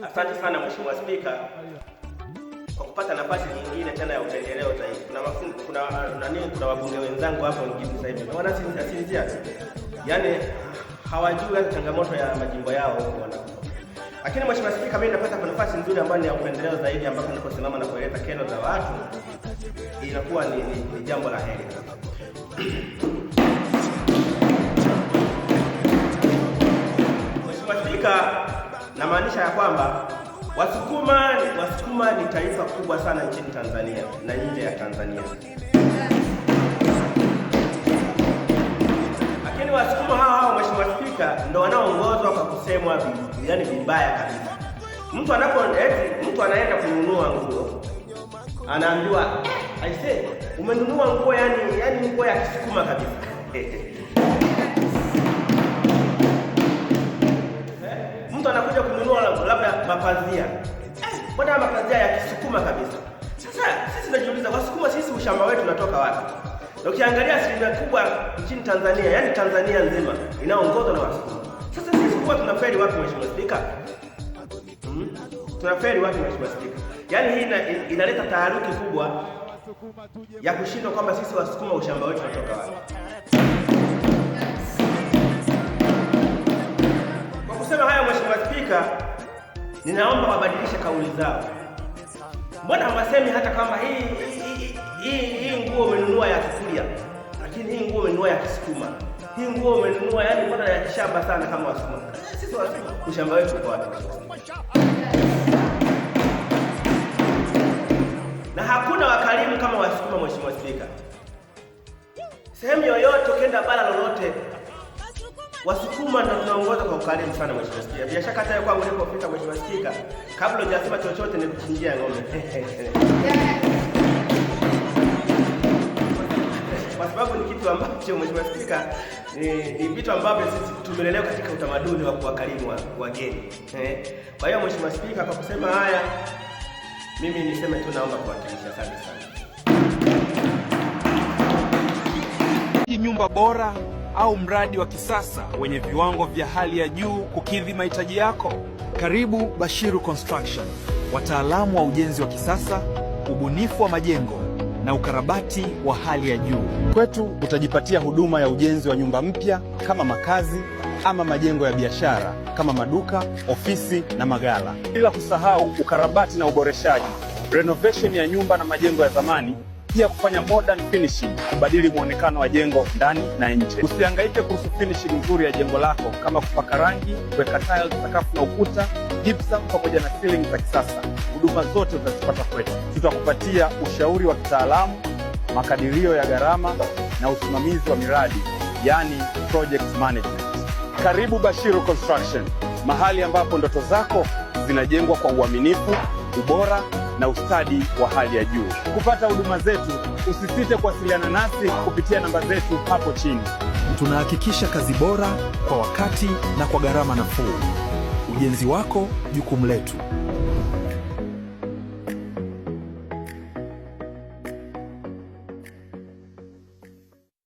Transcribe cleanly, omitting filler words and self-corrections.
Asante sana Mheshimiwa Spika kwa kupata nafasi nyingine tena ya upendeleo zaidi. Kuna wabunge wenzangu hapo ngizi sasa hivi wanasinzia, yaani hawajui changamoto ya majimbo yao wana. Lakini Mheshimiwa Spika, mimi napata nafasi nzuri ambayo ni ya upendeleo zaidi, ambapo ninaposimama na kueleza kero za watu inakuwa ni jambo la heri. Mheshimiwa Spika, namaanisha ya kwamba Wasukuma ni taifa kubwa sana nchini Tanzania na nje ya Tanzania. Lakini Wasukuma hao Mheshimiwa Spika ndio wanaoongozwa kwa kusemwa yaani vibaya kabisa. Mtu anaenda kununua nguo, anaambiwa aisee, umenunua nguo yani nguo ya Kisukuma kabisa. Mtu anakuja kununua labda mapazia. Mbona mapazia ya Kisukuma kabisa? Sasa sisi tunajiuliza, Wasukuma sisi ushamba wetu unatoka wapi? Na ukiangalia asilimia kubwa nchini Tanzania, yani Tanzania nzima inaongozwa na Wasukuma. Sasa sisi huwa tunafeli wapi Mheshimiwa Spika? Tunafeli wapi Mheshimiwa Spika? Yaani hii inaleta taharuki kubwa ya kushindwa kwamba sisi Wasukuma ushamba wetu unatoka wapi. Kwa kusema haya Mheshimiwa Spika, ninaomba wabadilishe kauli zao. Mbona hawasemi hata kama hii nguo umenunua ya Kikuria, lakini hii nguo umenunua ya Kisukuma. Hii nguo umenunua yani mbona ya kishamba sana kama Wasukuma. Sisi Wasukuma ushamba wetu uko wapi? Na hakuna wakarimu kama Wasukuma Mheshimiwa Spika. Sehemu yoyote ukienda bara lolote, Wasukuma ndio tunaongoza kwa ukarimu sana Mheshimiwa Spika. Bila shaka hata kwangu nilipofika Mheshimiwa Spika, kabla hujasema chochote nikuchinjia ng'ombe. Kwa sababu ni kitu ambacho Mheshimiwa Spika ni vitu ambavyo sisi tumelelewa katika utamaduni wa kuwakarimu wageni. Kwa hiyo Mheshimiwa Spika, kwa kusema haya mimi niseme tu naomba kuwakilisha. Asante sana. Nyumba bora au mradi wa kisasa wenye viwango vya hali ya juu kukidhi mahitaji yako? Karibu Bashiru Construction, wataalamu wa ujenzi wa kisasa, ubunifu wa majengo na ukarabati wa hali ya juu. Kwetu utajipatia huduma ya ujenzi wa nyumba mpya kama makazi ama majengo ya biashara kama maduka, ofisi na maghala. Bila kusahau ukarabati na uboreshaji, renovation ya nyumba na majengo ya zamani, pia kufanya modern finishing, kubadili muonekano wa jengo ndani na nje. Usihangaike kuhusu finishing nzuri ya jengo lako kama kupaka rangi, kuweka tiles, sakafu na ukuta, gypsum pamoja na ceiling za kisasa. Huduma zote utazipata kwetu. Tutakupatia ushauri wa kitaalamu, makadirio ya gharama na usimamizi wa miradi, yani project management. Karibu Bashiru Construction, mahali ambapo ndoto zako zinajengwa kwa uaminifu, ubora na ustadi wa hali ya juu. Kupata huduma zetu, usisite kuwasiliana nasi kupitia namba zetu hapo chini. Tunahakikisha kazi bora kwa wakati na kwa gharama nafuu. Ujenzi wako jukumu letu.